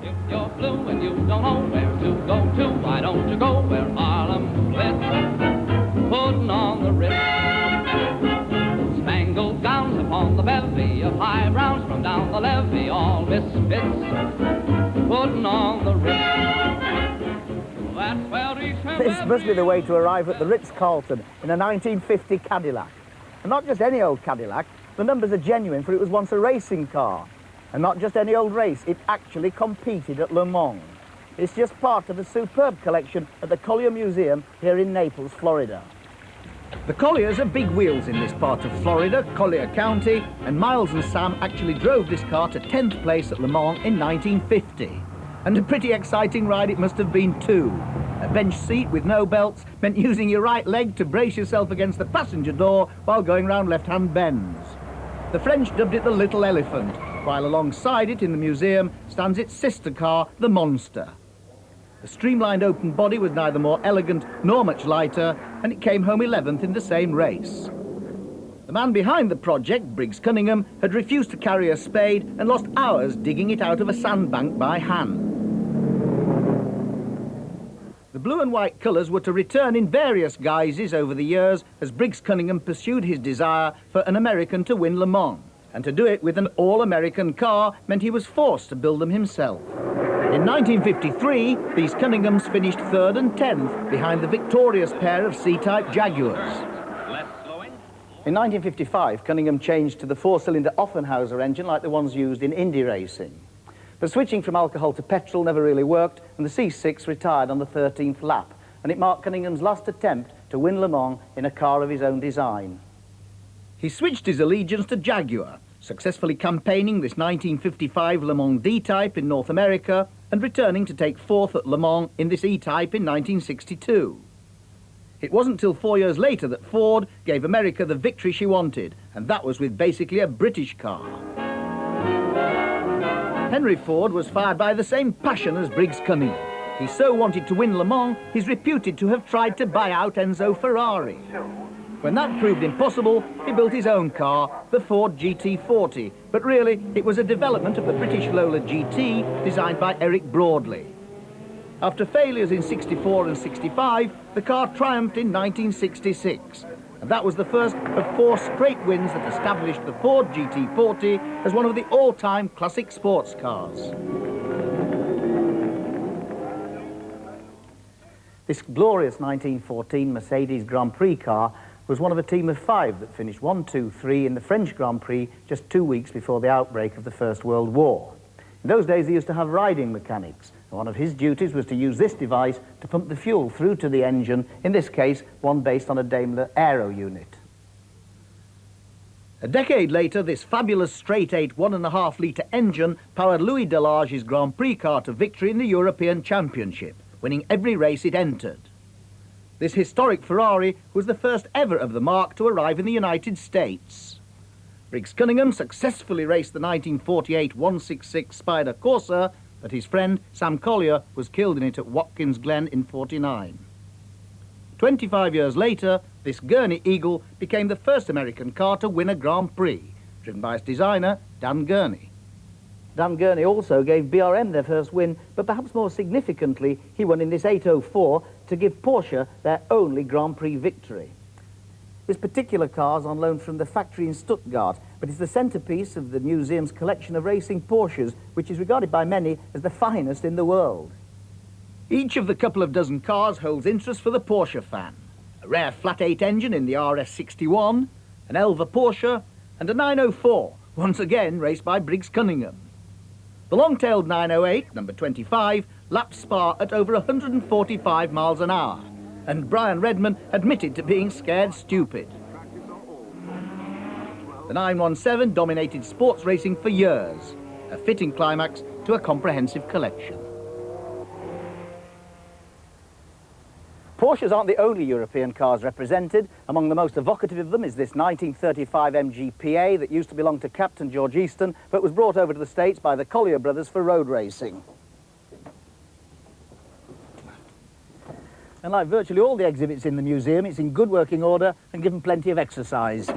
If you're blue and you don't know where to go to, why don't you go where Harlem flits? Putting on the Ritz. Spangled gowns upon the bevy of high browns from down the levee, all misfits. Putting on the Ritz. That's where This must be the way to arrive at the Ritz-Carlton in a 1950 Cadillac. And not just any old Cadillac, the numbers are genuine, for it was once a racing car. And not just any old race, it actually competed at Le Mans. It's just part of a superb collection at the Collier Museum here in Naples, Florida. The Colliers are big wheels in this part of Florida, Collier County, and Miles and Sam actually drove this car to 10th place at Le Mans in 1950. And a pretty exciting ride it must have been too. A bench seat with no belts meant using your right leg to brace yourself against the passenger door while going round left-hand bends. The French dubbed it the Little Elephant, while alongside it in the museum stands its sister car, the Monster. The streamlined open body was neither more elegant nor much lighter, and it came home 11th in the same race. The man behind the project, Briggs Cunningham, had refused to carry a spade and lost hours digging it out of a sandbank by hand. The blue and white colours were to return in various guises over the years as Briggs Cunningham pursued his desire for an American to win Le Mans. And to do it with an all-American car meant he was forced to build them himself. In 1953, these Cunninghams finished 3rd and 10th behind the victorious pair of C-type Jaguars. In 1955, Cunningham changed to the 4-cylinder Offenhauser engine like the ones used in Indy racing. But switching from alcohol to petrol never really worked, and the C6 retired on the 13th lap, and it marked Cunningham's last attempt to win Le Mans in a car of his own design. He switched his allegiance to Jaguar, successfully campaigning this 1955 Le Mans D-Type in North America and returning to take 4th at Le Mans in this E-Type in 1962. It wasn't till 4 years later that Ford gave America the victory she wanted, and that was with basically a British car. Henry Ford was fired by the same passion as Briggs Cunningham. He so wanted to win Le Mans, he's reputed to have tried to buy out Enzo Ferrari. When that proved impossible, he built his own car, the Ford GT40, but really it was a development of the British Lola GT designed by Eric Broadley. After failures in 64 and 65, the car triumphed in 1966, and that was the first of 4 straight wins that established the Ford GT40 as one of the all-time classic sports cars. This glorious 1914 Mercedes Grand Prix car was one of a team of 5 that finished 1, 2, 3 in the French Grand Prix just 2 weeks before the outbreak of the First World War. In those days, they used to have riding mechanics. One of his duties was to use this device to pump the fuel through to the engine, in this case, one based on a Daimler Aero unit. A decade later, this fabulous straight-8 1.5-litre engine powered Louis Delage's Grand Prix car to victory in the European Championship, winning every race it entered. This historic Ferrari was the first ever of the marque to arrive in the United States. Briggs Cunningham successfully raced the 1948 166 Spider Corsa, but his friend Sam Collier was killed in it at Watkins Glen in '49. 25 years later, this Gurney Eagle became the first American car to win a Grand Prix, driven by its designer, Dan Gurney. Dan Gurney also gave BRM their first win, but perhaps more significantly, he won in this 804 to give Porsche their only Grand Prix victory. This particular car is on loan from the factory in Stuttgart, but it's the centrepiece of the museum's collection of racing Porsches, which is regarded by many as the finest in the world. Each of the couple of dozen cars holds interest for the Porsche fan. A rare flat-8 engine in the RS61, an Elva Porsche, and a 904, once again raced by Briggs Cunningham. The long-tailed 908, number 25, laps Spa at over 145 miles an hour, and Brian Redman admitted to being scared stupid. The 917 dominated sports racing for years, a fitting climax to a comprehensive collection. Porsches aren't the only European cars represented. Among the most evocative of them is this 1935 MGPA that used to belong to Captain George Easton, but was brought over to the States by the Collier brothers for road racing. And like virtually all the exhibits in the museum, it's in good working order and given plenty of exercise.